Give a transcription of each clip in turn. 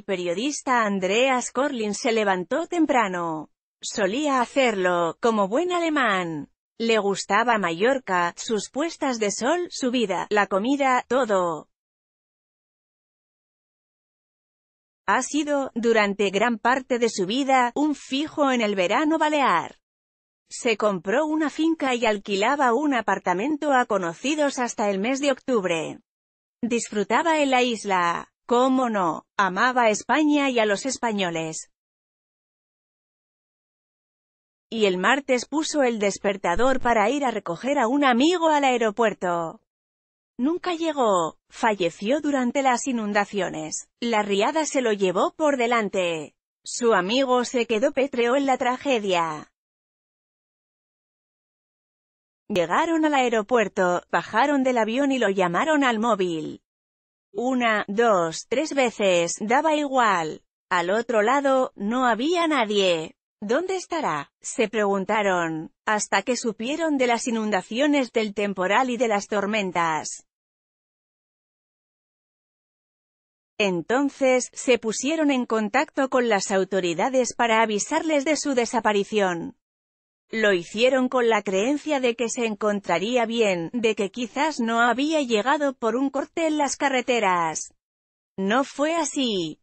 periodista Andreas Korlin se levantó temprano. Solía hacerlo, como buen alemán. Le gustaba Mallorca, sus puestas de sol, su vida, la comida, todo. Ha sido, durante gran parte de su vida, un fijo en el verano balear. Se compró una finca y alquilaba un apartamento a conocidos hasta el mes de octubre. Disfrutaba en la isla. ¿Cómo no? Amaba a España y a los españoles. Y el martes puso el despertador para ir a recoger a un amigo al aeropuerto. Nunca llegó. Falleció durante las inundaciones. La riada se lo llevó por delante. Su amigo se quedó pétreo en la tragedia. Llegaron al aeropuerto, bajaron del avión y lo llamaron al móvil. 1, 2, 3 veces, daba igual. Al otro lado, no había nadie. ¿Dónde estará?, se preguntaron, hasta que supieron de las inundaciones, del temporal y de las tormentas. Entonces, se pusieron en contacto con las autoridades para avisarles de su desaparición. Lo hicieron con la creencia de que se encontraría bien, de que quizás no había llegado por un corte en las carreteras. No fue así.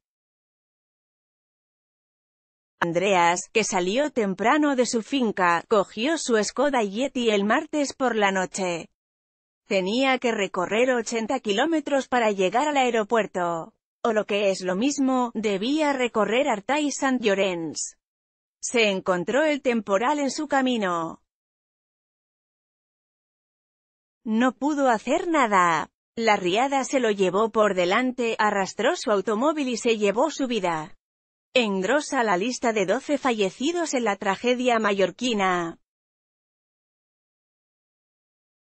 Andreas, que salió temprano de su finca, cogió su Skoda Yeti el martes por la noche. Tenía que recorrer 80 kilómetros para llegar al aeropuerto. O lo que es lo mismo, debía recorrer Artà y Sant Llorenç. Se encontró el temporal en su camino. No pudo hacer nada. La riada se lo llevó por delante, arrastró su automóvil y se llevó su vida. Engrosa la lista de 12 fallecidos en la tragedia mallorquina.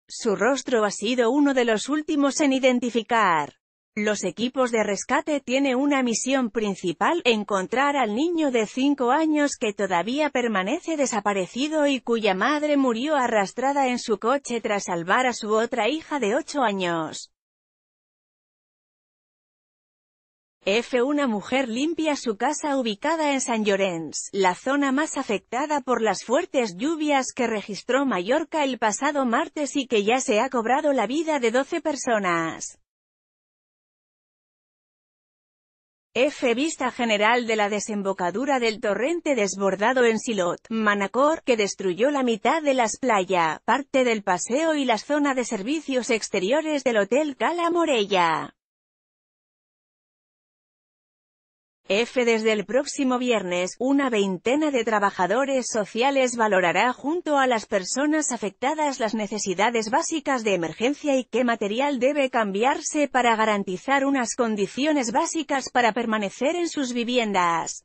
Su rostro ha sido uno de los últimos en identificar. Los equipos de rescate tienen una misión principal: encontrar al niño de 5 años que todavía permanece desaparecido y cuya madre murió arrastrada en su coche tras salvar a su otra hija de 8 años. Una mujer limpia su casa ubicada en Sant Llorenç, la zona más afectada por las fuertes lluvias que registró Mallorca el pasado martes y que ya se ha cobrado la vida de 12 personas. Vista general de la desembocadura del torrente desbordado en Silot, Manacor, que destruyó la mitad de las playas, parte del paseo y la zona de servicios exteriores del Hotel Cala Morella. Desde el próximo viernes, una veintena de trabajadores sociales valorará junto a las personas afectadas las necesidades básicas de emergencia y qué material debe cambiarse para garantizar unas condiciones básicas para permanecer en sus viviendas.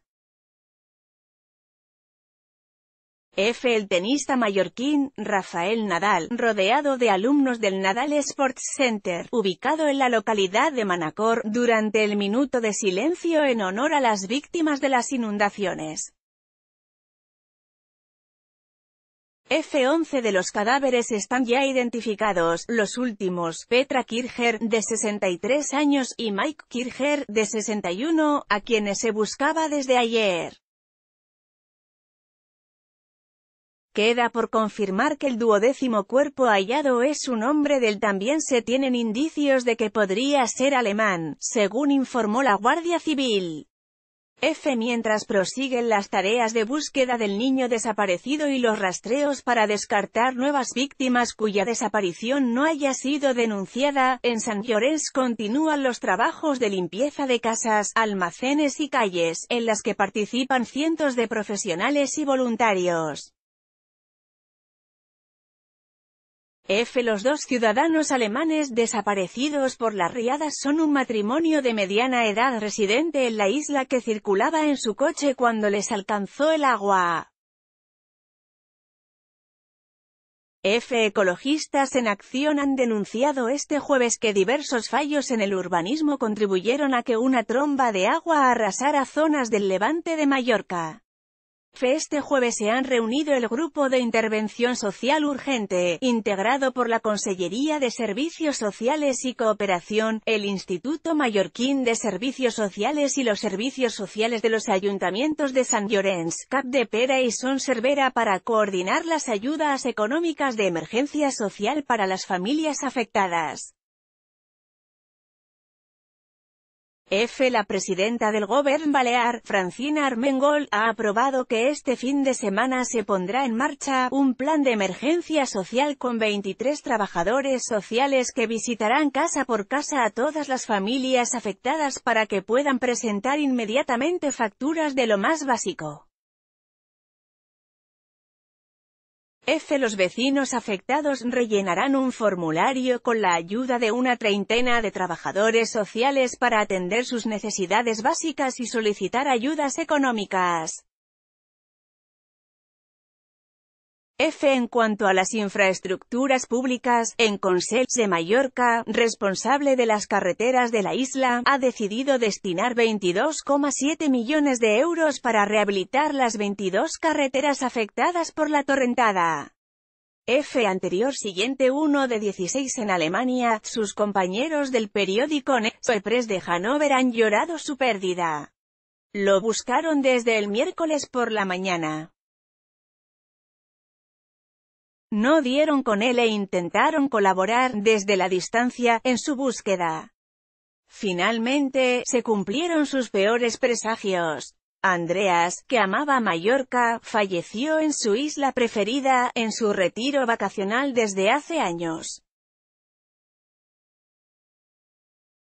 El tenista mallorquín, Rafael Nadal, rodeado de alumnos del Nadal Sports Center, ubicado en la localidad de Manacor, durante el minuto de silencio en honor a las víctimas de las inundaciones. 11 de los cadáveres están ya identificados, los últimos, Petra Kircher, de 63 años, y Mike Kircher, de 61, a quienes se buscaba desde ayer. Queda por confirmar que el 12º cuerpo hallado es un hombre del. También se tienen indicios de que podría ser alemán, según informó la Guardia Civil. Mientras prosiguen las tareas de búsqueda del niño desaparecido y los rastreos para descartar nuevas víctimas cuya desaparición no haya sido denunciada, en Sant Llorenç continúan los trabajos de limpieza de casas, almacenes y calles, en las que participan cientos de profesionales y voluntarios. Los 2 ciudadanos alemanes desaparecidos por las riadas son un matrimonio de mediana edad residente en la isla que circulaba en su coche cuando les alcanzó el agua. Ecologistas en Acción han denunciado este jueves que diversos fallos en el urbanismo contribuyeron a que una tromba de agua arrasara zonas del levante de Mallorca. Este jueves se han reunido el Grupo de Intervención Social Urgente, integrado por la Consellería de Servicios Sociales y Cooperación, el Instituto Mallorquín de Servicios Sociales y los servicios sociales de los ayuntamientos de Sant Llorenç, Capdepera y Son Servera para coordinar las ayudas económicas de emergencia social para las familias afectadas. La presidenta del Govern Balear, Francina Armengol, ha aprobado que este fin de semana se pondrá en marcha un plan de emergencia social con 23 trabajadores sociales que visitarán casa por casa a todas las familias afectadas para que puedan presentar inmediatamente facturas de lo más básico. Los vecinos afectados rellenarán un formulario con la ayuda de una treintena de trabajadores sociales para atender sus necesidades básicas y solicitar ayudas económicas. En cuanto a las infraestructuras públicas, en Consells de Mallorca, responsable de las carreteras de la isla, ha decidido destinar 22,7 millones de euros para rehabilitar las 22 carreteras afectadas por la torrentada. Anterior siguiente 1 de 16 en Alemania, sus compañeros del periódico Neue Presse de Hannover han llorado su pérdida. Lo buscaron desde el miércoles por la mañana. No dieron con él e intentaron colaborar, desde la distancia, en su búsqueda. Finalmente, se cumplieron sus peores presagios. Andreas, que amaba Mallorca, falleció en su isla preferida, en su retiro vacacional desde hace años.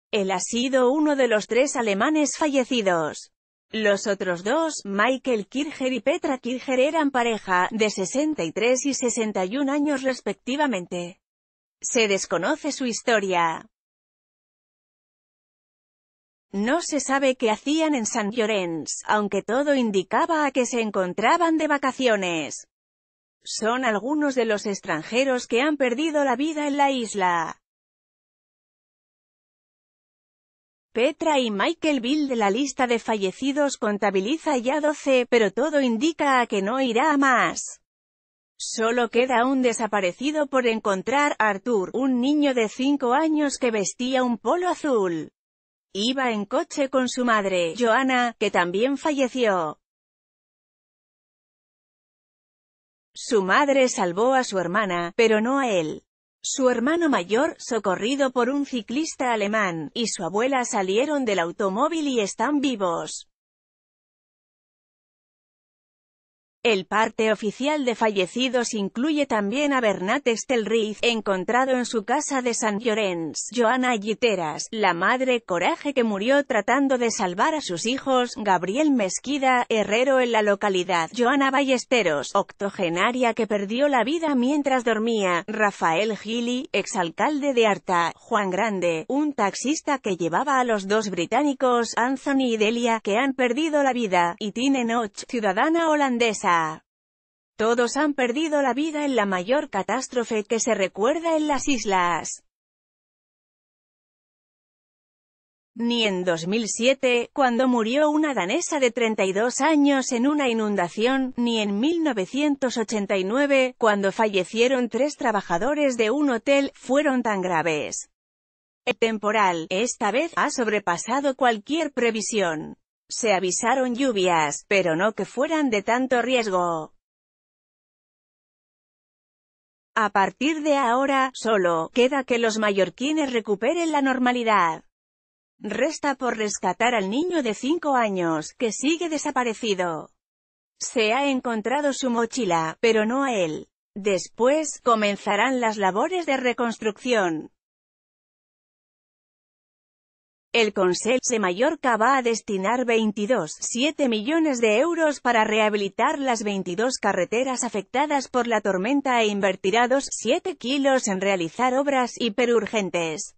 Él ha sido uno de los 3 alemanes fallecidos. Los otros 2, Michael Kircher y Petra Kircher, eran pareja, de 63 y 61 años respectivamente. Se desconoce su historia. No se sabe qué hacían en Sant Llorenç, aunque todo indicaba a que se encontraban de vacaciones. Son algunos de los extranjeros que han perdido la vida en la isla. Petra y Michael Bill de la lista de fallecidos contabiliza ya 12, pero todo indica a que no irá a más. Solo queda un desaparecido por encontrar, Arthur, un niño de 5 años que vestía un polo azul. Iba en coche con su madre, Johanna, que también falleció. Su madre salvó a su hermana, pero no a él. Su hermano mayor, socorrido por un ciclista alemán, y su abuela salieron del automóvil y están vivos. El parte oficial de fallecidos incluye también a Bernat Estelriz, encontrado en su casa de Sant Llorenç, Johanna Lliteras, la madre Coraje que murió tratando de salvar a sus hijos, Gabriel Mesquida, herrero en la localidad, Joana Ballesteros, octogenaria que perdió la vida mientras dormía, Rafael Gili, exalcalde de Artà, Juan Grande, un taxista que llevaba a los 2 británicos, Anthony y Delia, que han perdido la vida, y Tine Noch, ciudadana holandesa. Todos han perdido la vida en la mayor catástrofe que se recuerda en las islas. Ni en 2007, cuando murió una danesa de 32 años en una inundación, ni en 1989, cuando fallecieron 3 trabajadores de un hotel, fueron tan graves. El temporal, esta vez, ha sobrepasado cualquier previsión. Se avisaron lluvias, pero no que fueran de tanto riesgo. A partir de ahora, solo queda que los mallorquines recuperen la normalidad. Resta por rescatar al niño de 5 años, que sigue desaparecido. Se ha encontrado su mochila, pero no a él. Después, comenzarán las labores de reconstrucción. El Consells de Mallorca va a destinar 22,7 millones de euros para rehabilitar las 22 carreteras afectadas por la tormenta e invertirá 2,7 kilos en realizar obras hiperurgentes.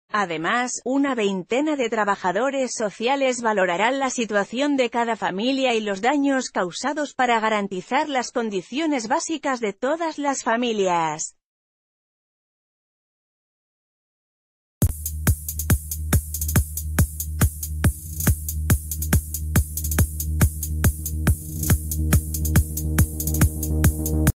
Además, una veintena de trabajadores sociales valorarán la situación de cada familia y los daños causados para garantizar las condiciones básicas de todas las familias.